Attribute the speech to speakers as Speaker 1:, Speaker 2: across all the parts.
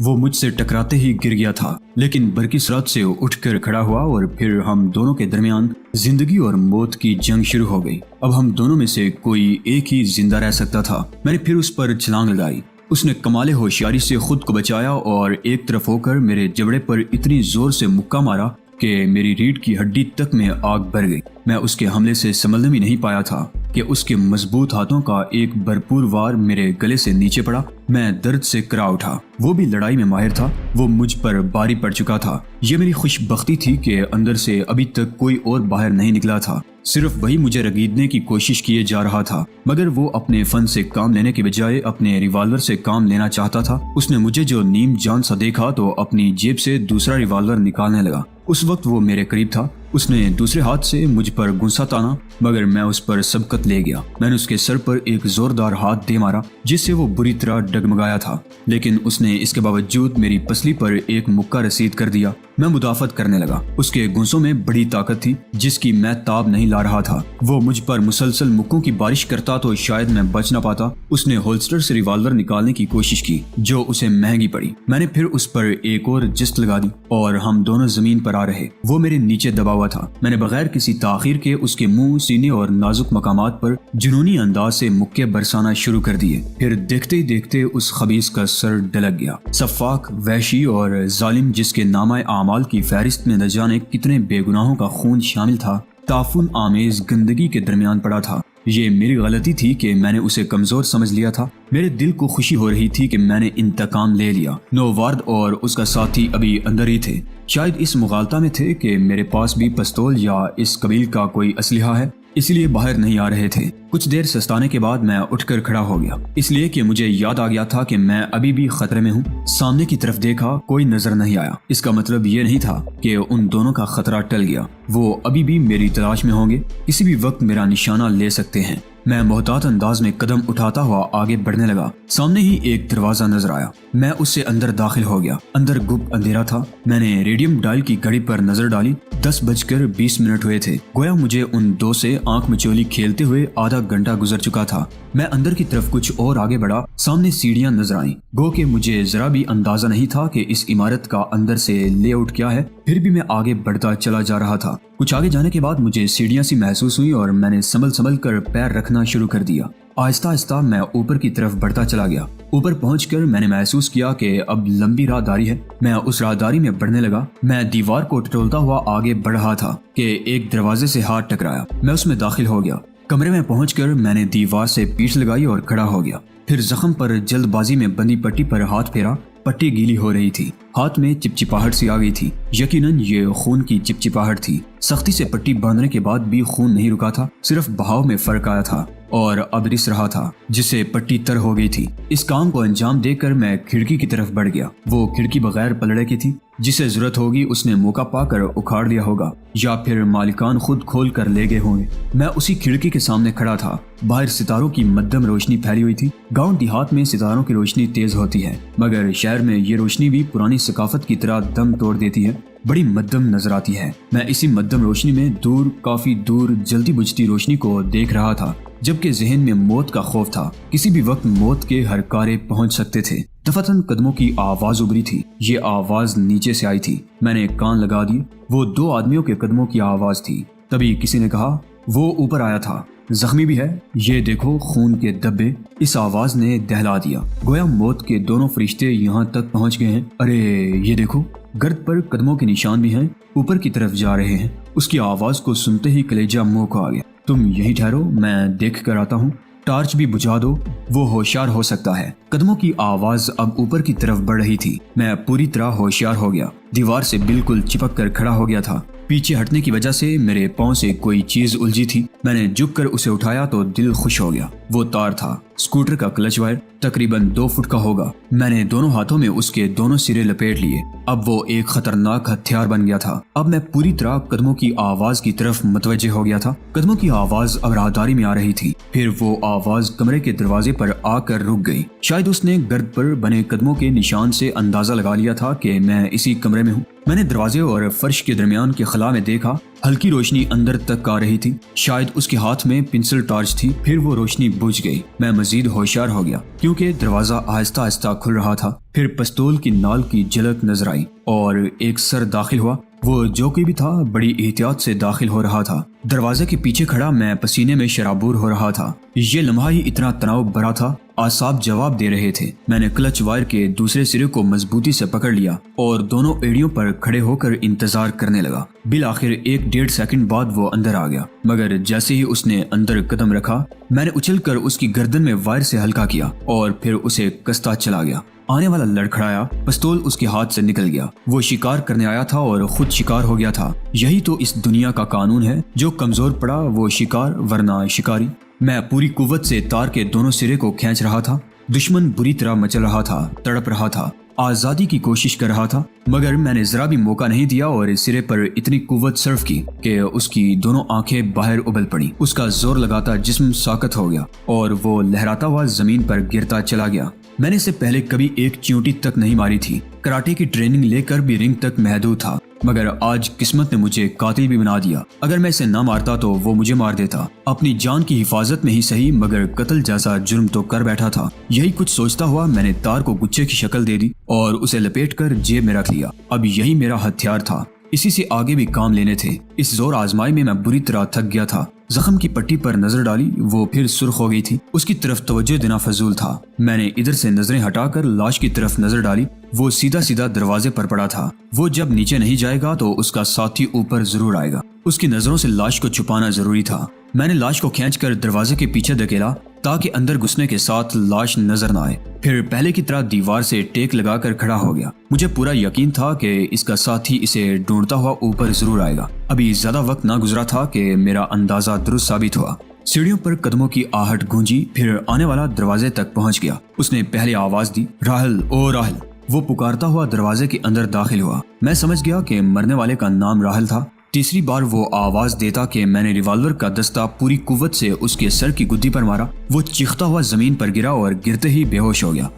Speaker 1: وہ مجھ سے ٹکراتے ہی گر گیا تھا، لیکن برقی سرعت سے اٹھ کر کھڑا ہوا اور پھر ہم دونوں کے درمیان زندگی اور موت کی جنگ شروع ہو گئی۔ اب ہم دونوں میں سے کوئی ایک ہی زندہ رہ سکتا تھا۔ میں نے پھر اس پر چھلانگ لگائی۔ اس نے کمال ہوشیاری سے خود کو بچایا اور ایک طرف ہو کر میرے جبڑے پر اتنی زور سے مکہ مارا کہ میری ریڑھ کی ہڈی تک میں آگ بھر گئی۔ میں اس کے حملے سے سنبھلنے بھی نہیں پایا تھا کہ اس کے مضبوط ہاتھوں کا ایک بھرپور وار میرے گلے سے نیچے پڑا۔ میں درد سے کرا اٹھا۔ وہ بھی لڑائی میں ماہر تھا، وہ مجھ پر باری پڑ چکا تھا۔ یہ میری خوش بختی تھی کہ اندر سے ابھی تک کوئی اور باہر نہیں نکلا تھا، صرف وہی مجھے رگیدنے کی کوشش کیے جا رہا تھا، مگر وہ اپنے فن سے کام لینے کے بجائے اپنے ریوالور سے کام لینا چاہتا تھا۔ اس نے مجھے جو نیم جان سا دیکھا تو اپنی جیب سے دوسرا ریوالور نکالنے لگا۔ اس وقت وہ میرے قریب تھا۔ اس نے دوسرے ہاتھ سے مجھ پر گنسا تانا، مگر میں اس پر سبقت لے گیا۔ میں نے اس کے سر پر ایک زوردار ہاتھ دے مارا جس سے وہ بری طرح ڈگمگایا تھا، لیکن اس نے اس کے باوجود میری پسلی پر ایک مکہ رسید کر دیا۔ میں مدافعت کرنے لگا۔ اس کے گنسوں میں بڑی طاقت تھی جس کی میں تاب نہیں لا رہا تھا۔ وہ مجھ پر مسلسل مکوں کی بارش کرتا تو شاید میں بچ نہ پاتا۔ اس نے ہولسٹر سے ریوالور نکالنے کی کوشش کی جو اسے مہنگی پڑی۔ میں نے پھر اس پر ایک اور جست لگا دی اور ہم دونوں زمین پر آ رہے۔ وہ میرے نیچے دبا ہوا تھا۔ میں نے بغیر کسی تاخیر کے اس کے منہ، سینے اور نازک مقامات پر جنونی انداز سے مکے برسانا شروع کر دیے۔ پھر دیکھتے ہی دیکھتے اس خبیث کا سر ڈلک گیا۔ سفاک، وحشی اور ظالم جس کے نامہ اعمال کی فہرست میں نہ جانے کتنے بے گناہوں کا خون شامل تھا، تعفن آمیز گندگی کے درمیان پڑا تھا۔ یہ میری غلطی تھی کہ میں نے اسے کمزور سمجھ لیا تھا۔ میرے دل کو خوشی ہو رہی تھی کہ میں نے انتقام لے لیا۔ نووارد اور اس کا ساتھی ابھی اندر ہی تھے، شاید اس مغالطہ میں تھے کہ میرے پاس بھی پستول یا اس قبیل کا کوئی اسلحہ ہے، اس لیے باہر نہیں آ رہے تھے۔ کچھ دیر سستانے کے بعد میں اٹھ کر کھڑا ہو گیا، اس لیے کہ مجھے یاد آ گیا تھا کہ میں ابھی بھی خطرے میں ہوں۔ سامنے کی طرف دیکھا، کوئی نظر نہیں آیا۔ اس کا مطلب یہ نہیں تھا کہ ان دونوں کا خطرہ ٹل گیا۔ وہ ابھی بھی میری تلاش میں ہوں گے، کسی بھی وقت میرا نشانہ لے سکتے ہیں۔ میں محتاط انداز میں قدم اٹھاتا ہوا آگے بڑھنے لگا۔ سامنے ہی ایک دروازہ نظر آیا۔ میں اس سے اندر داخل ہو گیا۔ اندر گپ اندھیرا تھا۔ میں نے ریڈیم ڈائل کی گھڑی پر نظر ڈالی۔ 10:20 ہوئے تھے۔ گویا مجھے ان دو سے آنکھ مچولی کھیلتے ہوئے آدھا گھنٹہ گزر چکا تھا۔ میں اندر کی طرف کچھ اور آگے بڑھا۔ سامنے سیڑھیاں نظر آئیں، گو کہ مجھے ذرا بھی اندازہ نہیں تھا کہ اس عمارت کا اندر سے لے آؤٹ کیا ہے۔ پھر بھی میں آگے بڑھتا چلا جا رہا تھا۔ کچھ آگے جانے کے بعد مجھے سیڑھیاں سی محسوس ہوئی اور میں نے سنبھل کر پیر رکھنا شروع کر دیا۔ آہستہ آہستہ میں اوپر کی طرف بڑھتا چلا گیا۔ اوپر پہنچ کر میں نے محسوس کیا کہ اب لمبی راہداری ہے۔ میں اس راہداری میں بڑھنے لگا۔ میں دیوار کو ٹٹولتا ہوا آگے بڑھ رہا تھا کہ ایک دروازے سے ہاتھ ٹکرایا۔ میں اس میں داخل ہو گیا۔ کمرے میں پہنچ کر میں نے دیوار سے پیٹھ لگائی اور کھڑا ہو گیا۔ پھر زخم پر جلد بازی میں بندی پٹی پر ہاتھ پھیرا۔ پٹی گیلی ہو رہی تھی، ہاتھ میں چپچپاہٹ سی آ گئی تھی۔ یقیناً یہ خون کی چپچپاہٹ تھی۔ سختی سے پٹی باندھنے کے بعد بھی خون نہیں رکا تھا، صرف بہاؤ میں فرق آیا تھا اور اب رس رہا تھا جس سے پٹی تر ہو گئی تھی۔ اس کام کو انجام دے کر میں کھڑکی کی طرف بڑھ گیا۔ وہ کھڑکی بغیر پلڑے کی تھی، جسے ضرورت ہوگی اس نے موقع پا کر اکھاڑ لیا ہوگا یا پھر مالکان خود کھول کر لے گئے ہوں گے۔ میں اسی کھڑکی کے سامنے کھڑا تھا۔ باہر ستاروں کی مدھم روشنی پھیلی ہوئی تھی۔ گاؤں دیہات میں ستاروں کی روشنی تیز ہوتی ہے، مگر شہر میں یہ روشنی بھی پرانی ثقافت کی طرح دم توڑ دیتی ہے، بڑی مدھم نظر آتی ہے۔ میں اسی مدھم روشنی میں دور، کافی دور جلدی بجھتی روشنی کو دیکھ رہا تھا، جبکہ ذہن میں موت کا خوف تھا۔ کسی بھی وقت موت کے ہر کارے پہنچ سکتے تھے۔ دفتن قدموں کی آواز ابری تھی۔ یہ آواز نیچے سے آئی تھی۔ میں نے کان لگا دیے۔ وہ دو آدمیوں کے قدموں کی آواز تھی۔ تبھی کسی نے کہا، وہ اوپر آیا تھا، زخمی بھی ہے، یہ دیکھو خون کے دھبے۔ اس آواز نے دہلا دیا، گویا موت کے دونوں فرشتے یہاں تک پہنچ گئے ہیں۔ ارے یہ دیکھو، گرد پر قدموں کے نشان بھی ہیں، اوپر کی طرف جا رہے ہیں۔ اس کی آواز کو سنتے ہی کلیجہ منہ کو آ گیا۔ تم یہیں ٹھہرو، میں دیکھ کر آتا ہوں۔ ٹارچ بھی بجھا دو، وہ ہوشیار ہو سکتا ہے۔ قدموں کی آواز اب اوپر کی طرف بڑھ رہی تھی۔ میں پوری طرح ہوشیار ہو گیا، دیوار سے بالکل چپک کر کھڑا ہو گیا تھا۔ پیچھے ہٹنے کی وجہ سے میرے پاؤں سے کوئی چیز الجھی تھی۔ میں نے جھک کر اسے اٹھایا تو دل خوش ہو گیا۔ وہ تار تھا، اسکوٹر کا کلچ وائر، تقریباً 2 فٹ کا ہوگا۔ میں نے دونوں ہاتھوں میں اس کے دونوں سرے لپیٹ لیے۔ اب وہ ایک خطرناک ہتھیار بن گیا تھا۔ اب میں پوری طرح قدموں کی آواز کی طرف متوجہ ہو گیا تھا۔ قدموں کی آواز اب راہداری میں آ رہی تھی۔ پھر وہ آواز کمرے کے دروازے پر آ کر رک گئی۔ شاید اس نے گرد پر بنے قدموں کے نشان سے اندازہ لگا لیا تھا کہ میں اسی کمرے میں ہوں۔ میں نے دروازے اور فرش کے درمیان کے خلا میں دیکھا، ہلکی روشنی اندر تک آ رہی تھی، شاید اس کے ہاتھ میں پنسل ٹارچ تھی۔ پھر وہ روشنی بجھ گئی۔ میں مزید ہوشیار ہو گیا کیونکہ دروازہ آہستہ آہستہ کھل رہا تھا۔ پھر پستول کی نال کی جھلک نظر آئی اور ایک سر داخل ہوا۔ وہ جو کوئی بھی تھا بڑی احتیاط سے داخل ہو رہا تھا۔ دروازے کے پیچھے کھڑا میں پسینے میں شرابور ہو رہا تھا۔ یہ لمحہ ہی اتنا تناؤ بھرا تھا، اعصاب جواب دے رہے تھے۔ میں نے کلچ وائر کے دوسرے سرے کو مضبوطی سے پکڑ لیا اور دونوں ایڑیوں پر کھڑے ہو کر انتظار کرنے لگا۔ بالآخر 1-1.5 سیکنڈ بعد وہ اندر آ گیا، مگر جیسے ہی اس نے اندر قدم رکھا میں نے اچھل کر اس کی گردن میں وائر سے ہلکا کیا اور پھر اسے کستا چلا گیا۔ آنے والا لڑکھڑایا، پستول اس کے ہاتھ سے نکل گیا۔ وہ شکار کرنے آیا تھا اور خود شکار ہو گیا تھا۔ یہی تو اس دنیا کا قانون ہے، جو کمزور پڑا وہ شکار ورنہ شکاری۔ میں پوری قوت سے تار کے دونوں سرے کو کھینچ رہا تھا۔ دشمن بری طرح مچل رہا تھا، تڑپ رہا تھا، آزادی کی کوشش کر رہا تھا، مگر میں نے ذرا بھی موقع نہیں دیا اور اس سرے پر اتنی قوت صرف کی کہ اس کی دونوں آنکھیں باہر ابل پڑی۔ اس کا زور لگاتا جسم ساکت ہو گیا اور وہ لہراتا ہوا زمین پر گرتا چلا گیا۔ میں نے اسے پہلے کبھی ایک چیونٹی تک نہیں ماری تھی، کراٹے کی ٹریننگ لے کر بھی رنگ تک محدود تھا، مگر آج قسمت نے مجھے قاتل بھی بنا دیا۔ اگر میں اسے نہ مارتا تو وہ مجھے مار دیتا، اپنی جان کی حفاظت میں ہی صحیح، مگر قتل جیسا جرم تو کر بیٹھا تھا۔ یہی کچھ سوچتا ہوا میں نے تار کو گچھے کی شکل دے دی اور اسے لپیٹ کر جیب میں رکھ لیا۔ اب یہی میرا ہتھیار تھا، اسی سے آگے بھی کام لینے تھے۔ اس زور آزمائی میں بری طرح تھک گیا تھا۔ زخم کی پٹی پر نظر ڈالی، وہ پھر سرخ ہو گئی تھی۔ اس کی طرف توجہ دینا فضول تھا۔ میں نے ادھر سے نظریں ہٹا کر لاش کی طرف نظر ڈالی۔ وہ سیدھا سیدھا دروازے پر پڑا تھا۔ وہ جب نیچے نہیں جائے گا تو اس کا ساتھی اوپر ضرور آئے گا۔ اس کی نظروں سے لاش کو چھپانا ضروری تھا۔ میں نے لاش کو کھینچ کر دروازے کے پیچھے دھکیلا تاکہ اندر گھسنے کے ساتھ لاش نظر نہ آئے۔ پھر پہلے کی طرح دیوار سے ٹیک لگا کر کھڑا ہو گیا۔ مجھے پورا یقین تھا کہ اس کا ساتھی اسے ڈھونڈتا ہوا اوپر ضرور آئے گا۔ ابھی زیادہ وقت نہ گزرا تھا کہ میرا اندازہ درست ثابت ہوا۔ سیڑھیوں پر قدموں کی آہٹ گونجی، پھر آنے والا دروازے تک پہنچ گیا۔ اس نے پہلے آواز دی، راہل، او راہل۔ وہ پکارتا ہوا دروازے کے اندر داخل ہوا۔ میں سمجھ گیا کہ مرنے والے کا نام راہل تھا۔ تیسری بار وہ آواز دیتا کہ میں نے ریوالور کا دستہ پوری قوت سے اس کے سر کی گدی پر مارا۔ وہ چیختا ہوا زمین پر گرا اور گرتے ہی بے ہوش ہو گیا۔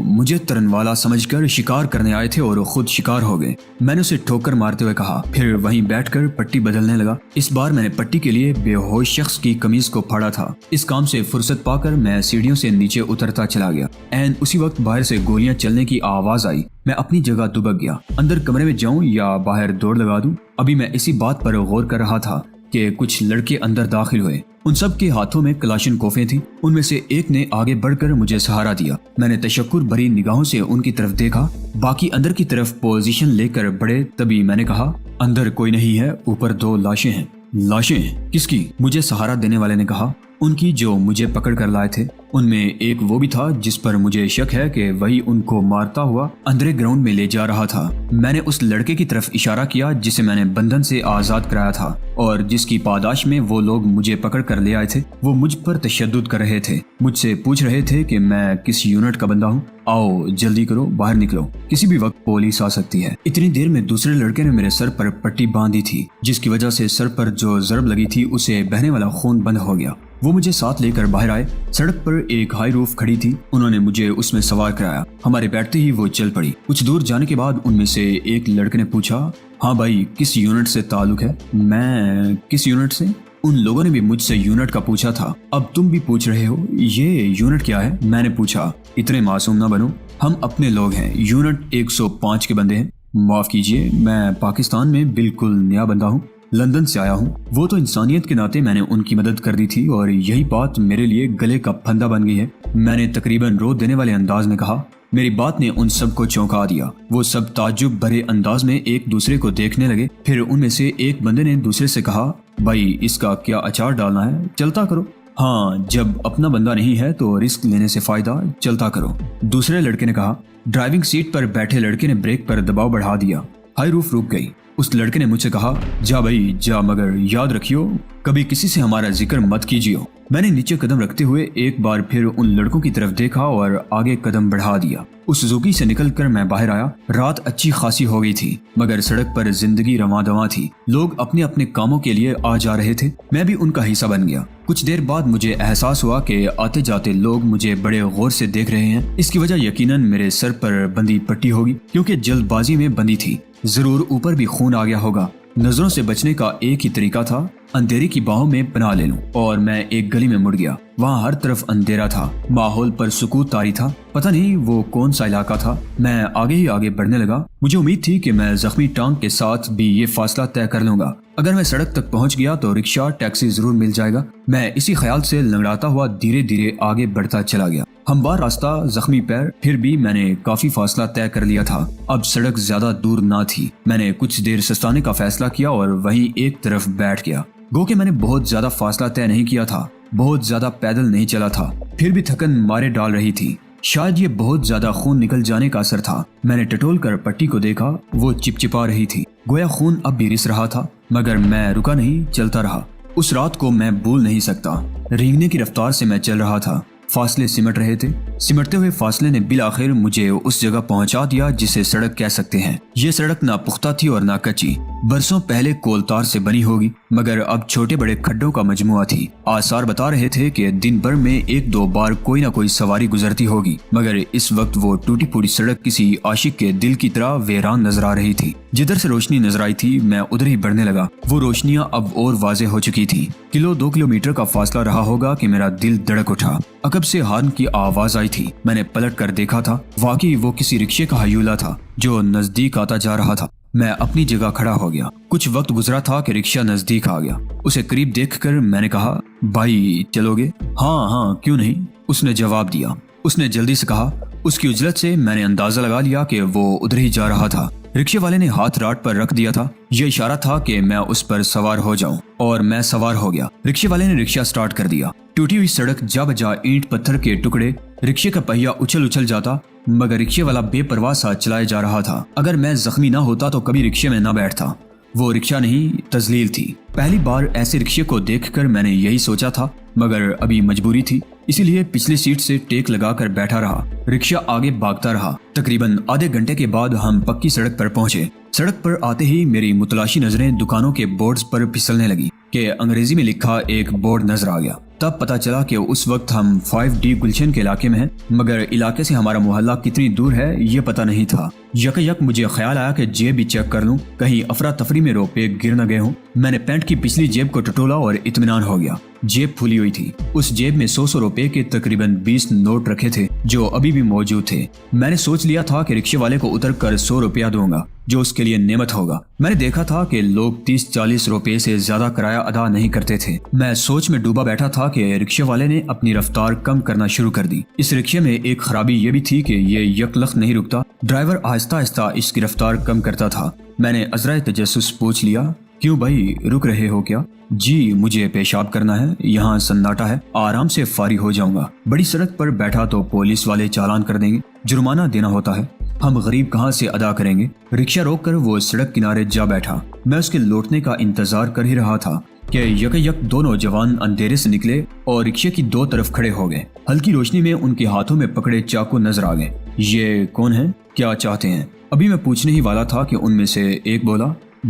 Speaker 1: مجھے ترن والا سمجھ کر شکار کرنے آئے تھے اور خود شکار ہو گئے، میں نے اسے ٹھوکر مارتے ہوئے کہا، پھر وہیں بیٹھ کر پٹی بدلنے لگا۔ اس بار میں نے پٹی کے لیے بے ہوش شخص کی قمیض کو پھاڑا تھا۔ اس کام سے فرصت پا کر میں سیڑھیوں سے نیچے اترتا چلا گیا۔ عین اسی وقت باہر سے گولیاں چلنے کی آواز آئی۔ میں اپنی جگہ دبک گیا۔ اندر کمرے میں جاؤں یا باہر دوڑ لگا دوں؟ ابھی میں اسی بات پر غور کر رہا تھا کہ کچھ لڑکے اندر داخل ہوئے۔ ان سب کے ہاتھوں میں کلاشن کوفیں تھیں۔ ان میں سے ایک نے آگے بڑھ کر مجھے سہارا دیا۔ میں نے تشکر بھری نگاہوں سے ان کی طرف دیکھا۔ باقی اندر کی طرف پوزیشن لے کر بڑھے، تبھی میں نے کہا، اندر کوئی نہیں ہے، اوپر 2 لاشیں ہیں۔ لاشیں؟ کس کی؟ مجھے سہارا دینے والے نے کہا۔ ان کی جو مجھے پکڑ کر لائے تھے۔ ان میں ایک وہ بھی تھا جس پر مجھے شک ہے کہ وہی ان کو مارتا ہوا اندرے گراؤنڈ میں لے جا رہا تھا۔ میں نے اس لڑکے کی طرف اشارہ کیا جسے میں نے بندھن سے آزاد کرایا تھا اور جس کی پاداش میں وہ لوگ مجھے پکڑ کر لے آئے تھے۔ وہ مجھ پر تشدد کر رہے تھے، مجھ سے پوچھ رہے تھے کہ میں کس یونٹ کا بندہ ہوں۔ آؤ جلدی کرو، باہر نکلو، کسی بھی وقت پولیس آ سکتی ہے۔ اتنی دیر میں دوسرے لڑکے نے میرے سر پر پٹی باندھی تھی، جس کی وجہ سے سر پر جو ضرب لگی تھی اسے بہنے والا خون بند ہو گیا۔ وہ مجھے ساتھ لے کر باہر آئے۔ سڑک پر ایک ہائی روف کھڑی تھی، انہوں نے مجھے اس میں سوار کرایا۔ ہمارے بیٹھتے ہی وہ چل پڑی۔ کچھ دور جانے کے بعد ان میں سے ایک لڑکے نے پوچھا، ہاں بھائی، کس یونٹ سے تعلق ہے؟ میں، کس یونٹ سے؟ ان لوگوں نے بھی مجھ سے یونٹ کا پوچھا تھا۔ اب تم بھی پوچھ رہے ہو یہ یونٹ کیا ہے؟ میں نے پوچھا، اتنے معصوم نہ بنو، ہم اپنے لوگ ہیں، یونٹ 105 کے بندے ہیں۔ معاف کیجئے، میں پاکستان میں بالکل نیا بندہ ہوں، لندن سے آیا ہوں۔ وہ تو انسانیت کے ناطے میں نے ان کی مدد کر دی تھی اور یہی بات میرے لیے گلے کا پھندا بن گئی ہے۔ میں نے تقریباً رو دینے والے انداز میں کہا۔ میری بات نے ان سب کو چونکا دیا۔ وہ سب تعجب بھرے انداز میں ایک دوسرے کو دیکھنے لگے۔ پھر ان میں سے ایک بندے نے دوسرے سے کہا، بھائی اس کا کیا اچار ڈالنا ہے، چلتا کرو۔ ہاں، جب اپنا بندہ نہیں ہے تو رسک لینے سے فائدہ، چلتا کرو۔ دوسرے لڑکے نے کہا۔ ڈرائیونگ سیٹ پر بیٹھے لڑکے نے بریک پر دباؤ بڑھا دیا۔ ہائی روف رک گئی۔ اس لڑکے نے مجھ سے کہا، جا بھائی جا، مگر یاد رکھیو کبھی کسی سے ہمارا ذکر مت کیجیو۔ میں نے نیچے قدم رکھتے ہوئے ایک بار پھر ان لڑکوں کی طرف دیکھا اور آگے قدم بڑھا دیا۔ اس زوکی سے نکل کر میں باہر آیا۔ رات اچھی خاصی ہو گئی تھی، مگر سڑک پر زندگی رواں دواں تھی۔ لوگ اپنے اپنے کاموں کے لیے آ جا رہے تھے، میں بھی ان کا حصہ بن گیا۔ کچھ دیر بعد مجھے احساس ہوا کہ آتے جاتے لوگ مجھے بڑے غور سے دیکھ رہے ہیں۔ اس کی وجہ یقیناً میرے سر پر بندی پٹی ہوگی، کیونکہ جلد بازی میں بندی تھی۔ ضرور اوپر بھی خون آ گیا ہوگا۔ نظروں سے بچنے کا ایک ہی طریقہ تھا، اندھیرے کی باہوں میں پناہ لے لوں، اور میں ایک گلی میں مڑ گیا۔ وہاں ہر طرف اندھیرا تھا، ماحول پر سکوت طاری تھا۔ پتہ نہیں وہ کون سا علاقہ تھا۔ میں آگے ہی آگے بڑھنے لگا۔ مجھے امید تھی کہ میں زخمی ٹانگ کے ساتھ بھی یہ فاصلہ طے کر لوں گا۔ اگر میں سڑک تک پہنچ گیا تو رکشہ، ٹیکسی ضرور مل جائے گا۔ میں اسی خیال سے لنگڑاتا ہوا دھیرے دھیرے آگے بڑھتا چلا گیا۔ ہموار راستہ، زخمی پیر، پھر بھی میں نے کافی فاصلہ طے کر لیا تھا۔ اب سڑک زیادہ دور نہ تھی۔ میں نے کچھ دیر سستانے کا فیصلہ کیا اور وہیں ایک طرف بیٹھ گیا۔ گو کہ میں نے بہت زیادہ فاصلہ طے نہیں کیا تھا، بہت زیادہ پیدل نہیں چلا تھا، پھر بھی تھکن مارے ڈال رہی تھی۔ شاید یہ بہت زیادہ خون نکل جانے کا اثر تھا۔ میں نے ٹٹول کر پٹی کو دیکھا، وہ چپچپا رہی تھی، گویا خون اب بھی رس رہا تھا، مگر میں رکا نہیں، چلتا رہا۔ اس رات کو میں بھول نہیں سکتا۔ رینگنے کی رفتار سے میں چل رہا تھا۔ فاصلے سمٹ رہے تھے۔ سمٹتے ہوئے فاصلے نے بالآخر مجھے اس جگہ پہنچا دیا جسے سڑک کہہ سکتے ہیں۔ یہ سڑک نہ پختہ تھی اور نہ کچی، برسوں پہلے کولتار سے بنی ہوگی، مگر اب چھوٹے بڑے کھڈوں کا مجموعہ تھی۔ آثار بتا رہے تھے کہ دن بھر میں ایک دو بار کوئی نہ کوئی سواری گزرتی ہوگی، مگر اس وقت وہ ٹوٹی پھوٹی سڑک کسی عاشق کے دل کی طرح ویران نظر آ رہی تھی۔ جدھر سے روشنی نظر آئی تھی میں ادھر ہی بڑھنے لگا۔ وہ روشنیاں اب اور واضح ہو چکی تھی۔ دو کلومیٹر کا فاصلہ رہا ہوگا کہ میرا دل دھڑک اٹھا۔ عقب سے ہارن کی آواز آئی تھی۔ میں نے پلٹ کر دیکھا تھا، واقعی وہ کسی رکشے کا ہیولہ تھا جو نزدیک آتا جا رہا تھا۔ میں اپنی جگہ کھڑا ہو گیا۔ کچھ وقت گزرا تھا کہ رکشہ نزدیک آ گیا۔ اسے قریب دیکھ کر میں نے کہا، بھائی چلو گے؟ ہاں کیوں نہیں، اس نے جواب دیا۔ اس نے جلدی سے کہا۔ اس کی عجلت سے میں نے اندازہ لگا لیا کہ وہ ادھر ہی جا رہا تھا۔ رکشے والے نے ہاتھ راٹ پر رکھ دیا تھا، یہ اشارہ تھا کہ میں اس پر سوار ہو جاؤں، اور میں سوار ہو گیا۔ رکشے والے نے رکشہ سٹارٹ کر دیا۔ ٹوٹی ہوئی سڑک، جا بجا اینٹ پتھر کے ٹکڑے، رکشے کا پہیا اچھل جاتا، مگر رکشے والا بے پرواہ سا چلائے جا رہا تھا۔ اگر میں زخمی نہ ہوتا تو کبھی رکشے میں نہ بیٹھتا۔ وہ رکشہ نہیں، تزلیل تھی۔ پہلی بار ایسے رکشے کو دیکھ کر میں نے یہی سوچا تھا، مگر ابھی مجبوری تھی، اسی لیے پچھلی سیٹ سے ٹیک لگا کر بیٹھا رہا۔ رکشہ آگے بھاگتا رہا۔ تقریباً آدھے گھنٹے کے بعد ہم پکی سڑک پر پہنچے۔ سڑک پر آتے ہی میری متلاشی نظریں دکانوں کے بورڈز پر پھسلنے لگی کہ انگریزی میں لکھا ایک بورڈ نظر آ گیا۔ تب پتا چلا کہ اس وقت ہم 5D گلشن کے علاقے میں ہیں، مگر علاقے سے ہمارا محلہ کتنی دور ہے یہ پتا نہیں تھا۔ یک مجھے خیال آیا کہ جیب بھی چیک کر لوں، کہیں افراتفری میں روپے گر نہ گئے ہوں۔ میں نے پینٹ کی پچھلی جیب کو ٹٹولا اور اطمینان ہو گیا۔ جیب پھولی ہوئی تھی۔ اس جیب میں 100 روپے کے تقریباً 20 نوٹ رکھے تھے جو ابھی بھی موجود تھے۔ میں نے سوچ لیا تھا کہ رکشے والے کو اتر کر 100 روپیہ دوں گا، جو اس کے لیے نعمت ہوگا۔ میں نے دیکھا تھا کہ لوگ 30-40 روپے سے زیادہ کرایہ ادا نہیں کرتے تھے۔ میں سوچ میں ڈوبا بیٹھا تھا کہ رکشے والے نے اپنی رفتار کم کرنا شروع کر دی۔ اس رکشے میں ایک خرابی یہ بھی تھی کہ یہ یکلخت نہیں رکتا، ڈرائیور آہستہ آہستہ اس کی رفتار کم کرتا تھا۔ میں نے عذرائے تجسس پوچھ لیا، کیوں بھائی رک رہے ہو کیا؟ جی مجھے پیشاب کرنا ہے، یہاں سناٹا ہے، آرام سے فارغ ہو جاؤں گا۔ بڑی سڑک پر بیٹھا تو پولیس والے چالان کر دیں گے، جرمانہ دینا ہوتا ہے، ہم غریب کہاں سے ادا کریں گے؟ رکشہ روک کر وہ سڑک کنارے جا بیٹھا۔ میں اس کے لوٹنے کا انتظار کر ہی رہا تھا کہ یک دو نوجوان اندھیرے سے نکلے اور رکشے کی دو طرف کھڑے ہو گئے۔ ہلکی روشنی میں ان کے ہاتھوں میں پکڑے چاقو نظر آ گئے۔ یہ کون ہیں؟ کیا چاہتے ہیں؟ ابھی میں پوچھنے ہی والا تھا کہ ان میں سے ایک بولا،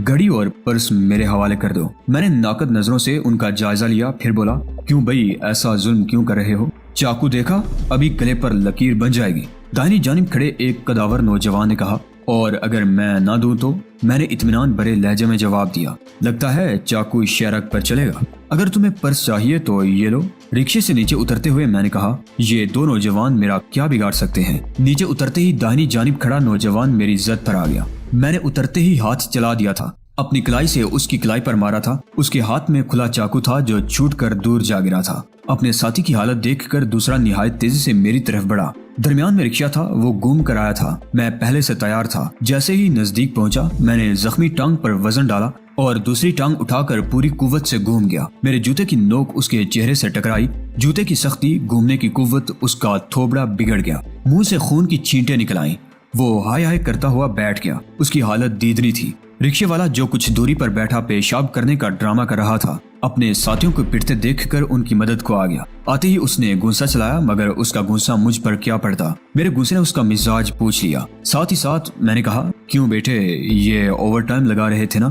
Speaker 1: گھڑی اور پرس میرے حوالے کر دو۔ میں نے ناقد نظروں سے ان کا جائزہ لیا، پھر بولا، کیوں بھائی ایسا ظلم کیوں کر رہے ہو؟ چاقو دیکھا؟ ابھی گلے پر لکیر بن جائے گی۔ دائنی جانب کھڑے ایک قداور نوجوان نے کہا، اور اگر میں نہ دوں تو؟ میں نے اطمینان بھرے لہجے میں جواب دیا، لگتا ہے چاقو شیرک پر چلے گا، اگر تمہیں پرس چاہیے تو یہ لو۔ رکشے سے نیچے اترتے ہوئے میں نے کہا، یہ دو نوجوان میرا کیا بگاڑ سکتے ہیں؟ نیچے اترتے ہی دائنی جانب کھڑا نوجوان میری زد پر آ گیا۔ میں نے اترتے ہی ہاتھ چلا دیا تھا، اپنی کلائی سے اس کی کلائی پر مارا تھا۔ اس کے ہاتھ میں کھلا چاقو تھا جو چھوٹ کر دور جا گرا تھا۔ اپنے ساتھی کی حالت دیکھ کر دوسرا نہایت تیزی سے میری طرف بڑھا۔ درمیان میں رکشہ تھا، وہ گھوم کر آیا تھا، میں پہلے سے تیار تھا۔ جیسے ہی نزدیک پہنچا میں نے زخمی ٹانگ پر وزن ڈالا اور دوسری ٹانگ اٹھا کر پوری قوت سے گھوم گیا۔ میرے جوتے کی نوک اس کے چہرے سے ٹکرائی، جوتے کی سختی، گھومنے کی قوت، اس کا تھوبڑا بگڑ گیا، منہ سے خون کی چھینٹیں نکل آئیں۔ وہ ہائے ہائے کرتا ہوا بیٹھ گیا، اس کی حالت دیدنی تھی۔ رکشے والا جو کچھ دوری پر بیٹھا پیشاب کرنے کا ڈرامہ کر رہا تھا، اپنے ساتھیوں کو پٹتے دیکھ کر ان کی مدد کو آ گیا۔ آتے ہی اس نے گونسا چلایا، مگر اس کا گونسا مجھ پر کیا پڑتا؟ میرے گونسے نے اس کا مزاج پوچھ لیا۔ ساتھ ہی ساتھ میں نے کہا، کیوں بیٹے یہ اوور ٹائم لگا رہے تھے نا؟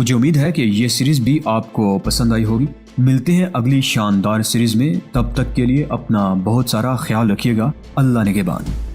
Speaker 1: مجھے امید ہے کہ یہ سیریز بھی آپ کو پسند آئی ہوگی۔ ملتے ہیں اگلی شاندار سیریز میں، تب تک کے لیے اپنا بہت سارا خیال رکھیے گا۔ اللہ نگہبان۔